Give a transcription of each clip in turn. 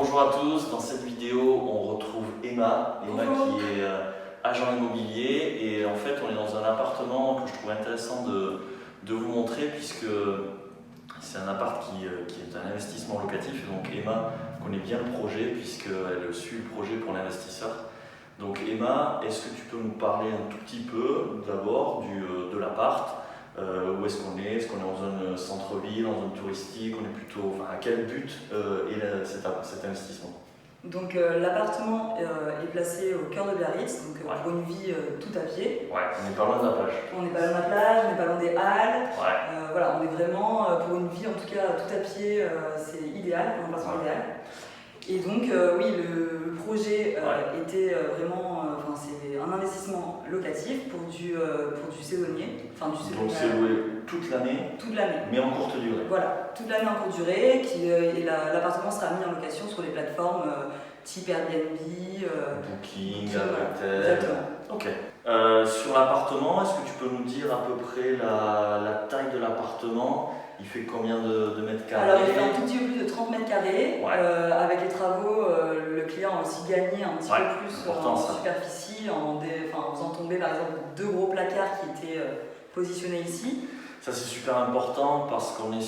Bonjour à tous, dans cette vidéo on retrouve Emma Bonjour. qui est agent immobilier et en fait on est dans un appartement que je trouve intéressant de vous montrer puisque c'est un appart qui est un investissement locatif et donc Emma connaît bien le projet puisqu'elle suit le projet pour l'investisseur. Donc Emma, est-ce que tu peux nous parler un tout petit peu d'abord de l'appart? Où est-ce qu'on est? Est-ce qu'on est en zone centre-ville, en zone touristique? On est plutôt, enfin, à quel but est cet investissement? Donc l'appartement est placé au cœur de Biarritz, donc Ouais. pour une vie tout à pied. Ouais, on n'est pas loin de la plage. On n'est pas loin de la plage, on n'est pas loin des halles. Ouais. Voilà, on est vraiment pour une vie en tout cas tout à pied, c'est idéal, un emplacement idéal. Et donc oui, le projet était vraiment, c'est un investissement locatif pour du saisonnier, Donc c'est loué toute l'année, mais en courte durée. Voilà, toute l'année en courte durée, et l'appartement sera mis en location sur les plateformes type Airbnb, Booking, Booking, Hôtel. exactement. Ok. Sur l'appartement, est-ce que tu peux nous dire à peu près la taille de l'appartement? Il fait combien de mètres carrés? Alors il fait un tout petit peu plus de 30 mètres carrés. Ouais. Avec les travaux, le client a aussi gagné un petit peu plus important, en ça. superficie, en faisant tomber par exemple 2 gros placards qui étaient positionnés ici. Ça c'est super important parce qu'on est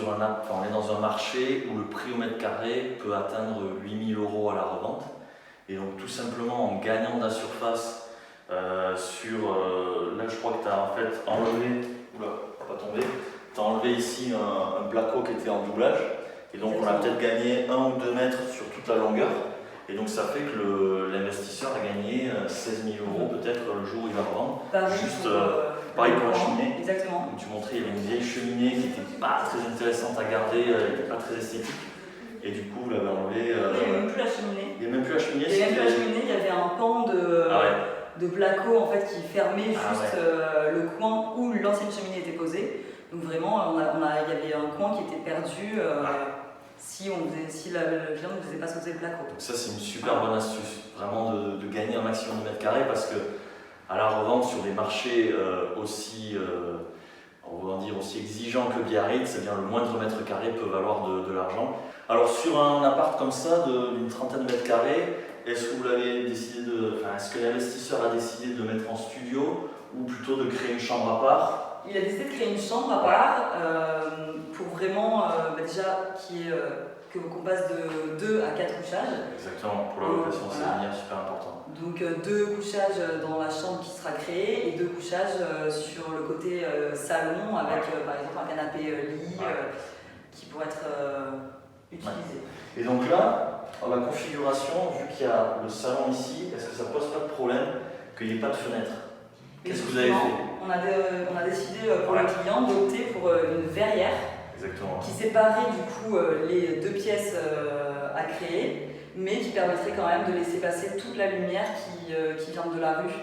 on est dans un marché où le prix au mètre carré peut atteindre 8 000 € à la revente. Et donc tout simplement en gagnant de la surface là je crois que tu as en fait enlevé, pas tomber, tu as enlevé ici un placo qui était en doublage. Et donc on a peut-être gagné 1 ou 2 mètres sur toute la longueur. Et donc ça fait que l'investisseur a gagné 16 000 € peut-être le jour où il va revendre. Pareil pour la cheminée. Exactement. Comme tu montrais, il y avait une vieille cheminée qui n'était pas très intéressante à garder, elle n'était pas très esthétique. Et du coup, vous l'avez enlevé. Il n'y avait même plus la cheminée. Il n'y a même plus la cheminée. Il y avait un pan de placo en fait, qui fermait le coin où l'ancienne cheminée était posée. Donc vraiment, il y avait un coin qui était perdu si le client ne faisait pas sauter le placo. Donc ça, c'est une super bonne astuce, vraiment de gagner un maximum de mètres carrés parce que à la revente sur des marchés aussi exigeants que Biarritz, c'est-à-dire le moindre mètre carré peut valoir de l'argent. Alors sur un appart comme ça, d'une trentaine de mètres carrés, est-ce que l'investisseur a décidé de mettre en studio ou plutôt de créer une chambre à part? Il a décidé de créer une chambre à part pour vraiment déjà qu'on passe de 2 à 4 couchages. Exactement, pour la location saisonnière, super important. Donc 2 couchages dans la chambre qui sera créée et 2 couchages sur le côté salon avec par exemple un canapé lit qui pourrait être utilisé. Et donc là, dans la configuration, vu qu'il y a le salon ici, est-ce que ça pose pas de problème qu'il n'y ait pas de fenêtre? Qu'est-ce que vous avez fait? On a décidé pour le client d'opter pour une verrière. Exactement. Qui séparait du coup les 2 pièces à créer, mais qui permettrait quand même de laisser passer toute la lumière qui vient de la rue.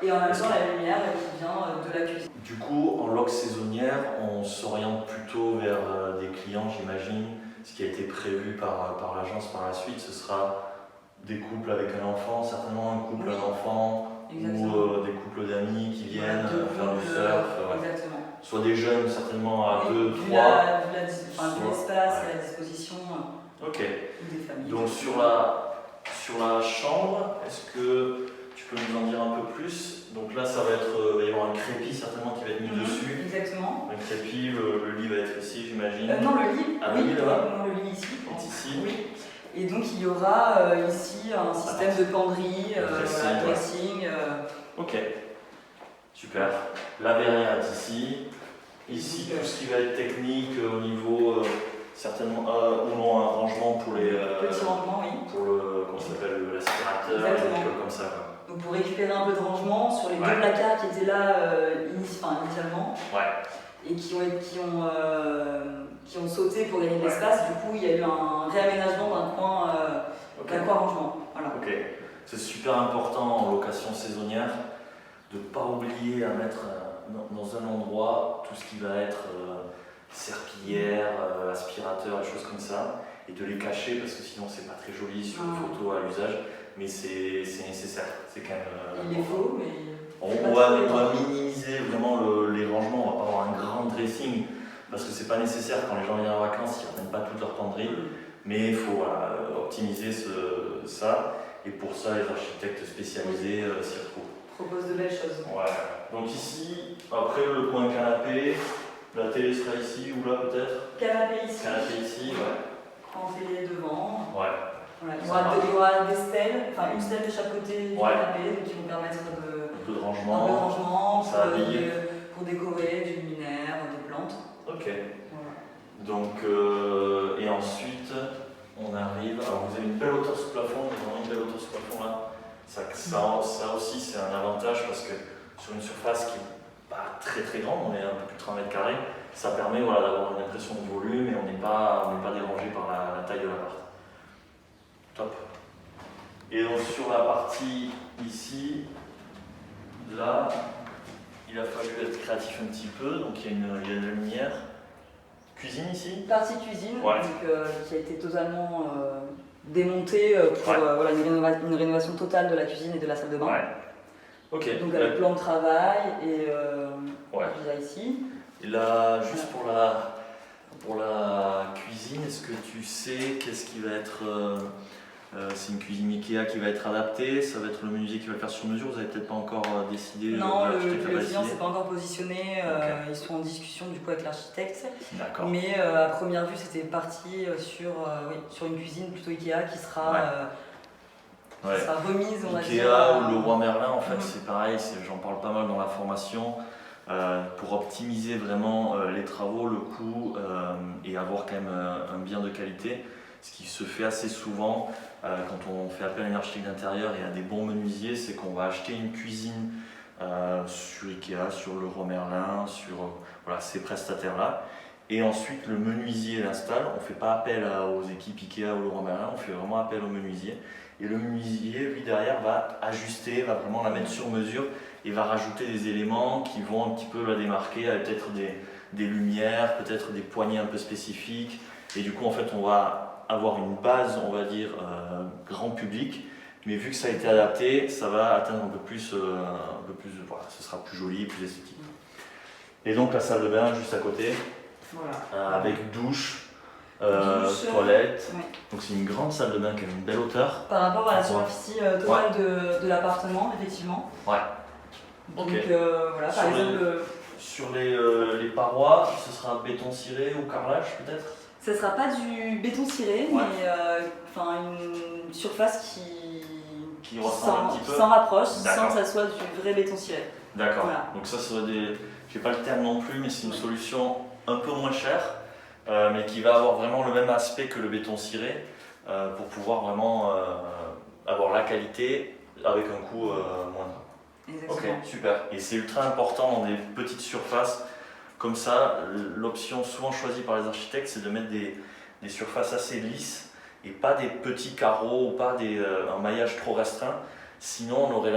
Et en même temps la lumière qui vient de la cuisine. Du coup, en loc saisonnière, on s'oriente plutôt vers des clients, j'imagine. Ce qui a été prévu par l'agence par la suite, ce sera des couples avec un enfant, certainement un couple, un enfant, ou des couples d'amis qui viennent faire du surf. Exactement. Soit des jeunes, certainement à 2, 3. Vu l'espace et la disposition des familles. Donc sur la chambre, est-ce que tu peux nous en dire un peu plus? Donc là, il va y avoir un crépi certainement qui va être mis dessus. Exactement. Un crépi, le lit va être ici, j'imagine. Non, le lit. Le lit là-bas. Non, le lit ici. Ici. Oui. Et donc il y aura ici un système de penderie, dressing. Ok, super. La verrière est ici. Ici, tout ce qui va être technique au niveau, certainement, ou non, un rangement pour les. Petit rangement, oui. Pour comment ça s'appelle, l'aspirateur, des choses comme ça. Donc pour récupérer un peu de rangement sur les 2 placards qui étaient là initialement. Et qui ont sauté pour gagner de l'espace. Du coup, il y a eu un réaménagement d'un coin rangement. Voilà. Ok, c'est super important en location saisonnière de ne pas oublier à mettre dans un endroit tout ce qui va être serpillière, aspirateur, des choses comme ça, et de les cacher parce que sinon c'est pas très joli sur une photo à l'usage, mais c'est nécessaire. C'est quand même. Il est faux, mais. On va minimiser vraiment les rangements, on va pas avoir un grand dressing parce que c'est pas nécessaire quand les gens viennent en vacances, ils ne ramènent pas toute leur penderie. Mais il faut optimiser ça, et pour ça les architectes spécialisés s'y retrouvent. Propose de belles choses. Ouais. Donc ici, après le coin canapé, la télé sera ici ou là peut-être. Canapé ici. Canapé ici, ouais. En télé devant. Ouais. Voilà. Il y aura des stèles, enfin une stèle de chaque côté du canapé, qui vont permettre un peu de rangement, pour décorer, du luminaire, des plantes. Ok. Voilà. Donc, et ensuite, on arrive. Alors, vous avez une belle hauteur sous plafond, vraiment une belle hauteur sous plafond là. Ça aussi, c'est un avantage parce que sur une surface qui n'est pas très très grande, on est un peu plus de 30 mètres carrés, ça permet d'avoir une impression de volume et on n'est pas dérangé par la taille de l'appart. Top. Et donc sur la partie ici, là, il a fallu être créatif un petit peu, donc il y a de la lumière. Cuisine ici. Partie cuisine, donc, qui a été totalement démontée pour une rénovation totale de la cuisine et de la salle de bain. Ouais. Ok. Donc avec plan de travail et là ici. Et là, juste pour la cuisine, est-ce que tu sais qu'est-ce qui va être c'est une cuisine Ikea qui va être adaptée, ça va être le menuisier qui va le faire sur mesure, vous n'avez peut-être pas encore décidé? Non, le client ne s'est pas encore positionné, ils sont en discussion du coup avec l'architecte. D'accord. Mais à première vue, c'était parti sur une cuisine plutôt Ikea qui sera remise, on va dire. Ikea ou le Roi Merlin, en fait, c'est pareil, j'en parle pas mal dans la formation. Pour optimiser vraiment les travaux, le coût et avoir quand même un bien de qualité. Ce qui se fait assez souvent quand on fait appel à une architecte d'intérieur et à des bons menuisiers, c'est qu'on va acheter une cuisine sur Ikea, sur le Roi Merlin, sur ces prestataires-là. Et ensuite, le menuisier l'installe. On ne fait pas appel aux équipes Ikea ou le Roi Merlin, on fait vraiment appel au menuisier. Et le menuisier, lui, derrière, va ajuster, va vraiment la mettre sur mesure et va rajouter des éléments qui vont un petit peu la démarquer, avec peut-être des lumières, peut-être des poignées un peu spécifiques. Et du coup, en fait, on va avoir une base, on va dire, grand public, mais vu que ça a été adapté, ça va atteindre un peu plus, ce sera plus joli, plus esthétique. Et donc la salle de bain juste à côté, avec douche, toilette. Ouais. Donc c'est une grande salle de bain qui a une belle hauteur. Par rapport à la superficie totale de l'appartement, effectivement. Ouais. Donc voilà, par exemple. Sur les parois, ce sera béton ciré ou carrelage peut-être? Ça ne sera pas du béton ciré, mais une surface qui s'en rapproche sans que ça soit du vrai béton ciré. D'accord. Voilà. Donc ça serait j'ai pas le terme non plus, mais c'est une solution un peu moins chère, mais qui va avoir vraiment le même aspect que le béton ciré pour pouvoir vraiment avoir la qualité avec un coût moindre. Exactement. Ok, super. Et c'est ultra important dans des petites surfaces. Comme ça, l'option souvent choisie par les architectes, c'est de mettre des surfaces assez lisses et pas des petits carreaux ou pas un maillage trop restreint. Sinon, on aurait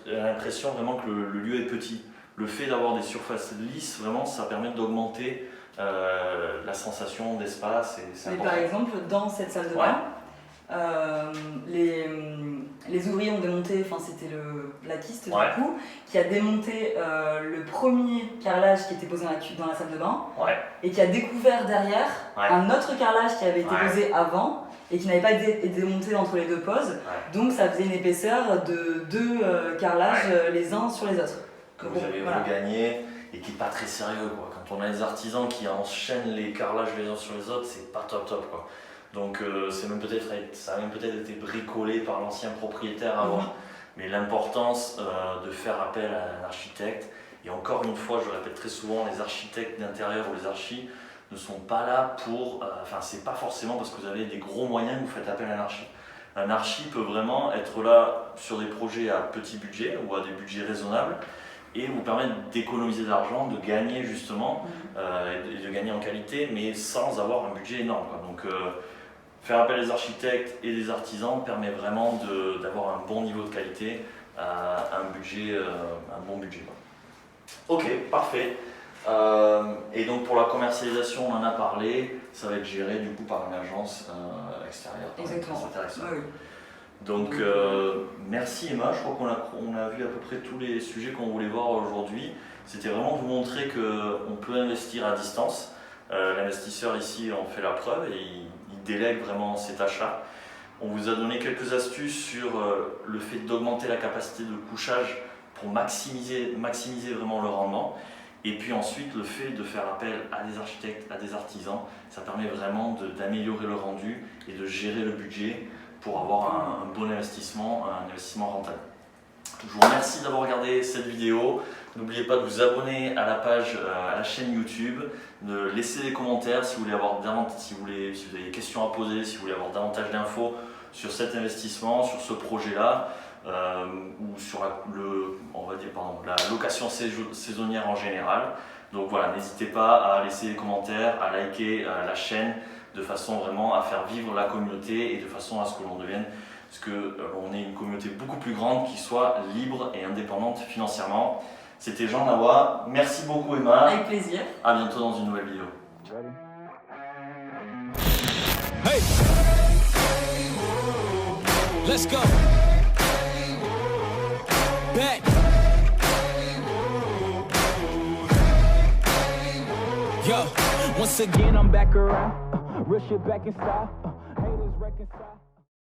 l'impression vraiment que le lieu est petit. Le fait d'avoir des surfaces lisses, vraiment, ça permet d'augmenter la sensation d'espace. Par exemple, dans cette salle de bain, les ouvriers ont démonté, c'était la Kiste du coup, qui a démonté le premier carrelage qui était posé dans la salle de bain et qui a découvert derrière un autre carrelage qui avait été posé avant et qui n'avait pas été démonté entre les deux poses. Donc ça faisait une épaisseur de 2 carrelages les uns sur les autres. Que vous avez regagné et qui n'est pas très sérieux, quoi. Quand on a les artisans qui enchaînent les carrelages les uns sur les autres, c'est pas top quoi. Donc ça a même peut-être été bricolé par l'ancien propriétaire avant. Mais l'importance de faire appel à un architecte, et encore une fois, je le répète très souvent, les architectes d'intérieur ou les archis ne sont pas là pour... c'est pas forcément parce que vous avez des gros moyens que vous faites appel à un archi. Un archi peut vraiment être là sur des projets à petit budget ou à des budgets raisonnables et vous permettre d'économiser de l'argent, de gagner justement, et de gagner en qualité, mais sans avoir un budget énorme, quoi. Donc, faire appel aux architectes et des artisans permet vraiment d'avoir un bon niveau de qualité, un bon budget. Quoi. Ok, parfait. Et donc pour la commercialisation, on en a parlé, ça va être géré du coup par une agence extérieure. Exactement. Oui. Donc merci Emma, je crois qu'on a vu à peu près tous les sujets qu'on voulait voir aujourd'hui. C'était vraiment vous montrer qu'on peut investir à distance. L'investisseur ici en fait la preuve et il délègue vraiment cet achat. On vous a donné quelques astuces sur le fait d'augmenter la capacité de couchage pour maximiser vraiment le rendement. Et puis ensuite, le fait de faire appel à des architectes, à des artisans, ça permet vraiment d'améliorer le rendu et de gérer le budget pour avoir un bon investissement, un investissement rentable. Je vous remercie d'avoir regardé cette vidéo. N'oubliez pas de vous abonner à la page, à la chaîne YouTube, de laisser des commentaires si vous voulez avoir si vous avez des questions à poser, si vous voulez avoir davantage d'infos sur cet investissement, sur ce projet-là, ou sur la location saisonnière en général. Donc voilà, n'hésitez pas à laisser des commentaires, à liker la chaîne, de façon vraiment à faire vivre la communauté et de façon à ce que l'on devienne, on ait une communauté beaucoup plus grande qui soit libre et indépendante financièrement. C'était Jean Nawa, merci beaucoup Emma. Avec plaisir. À bientôt dans une nouvelle vidéo. Hey, let's go. Back. Yo, once again I'm back around. Real shit back in style.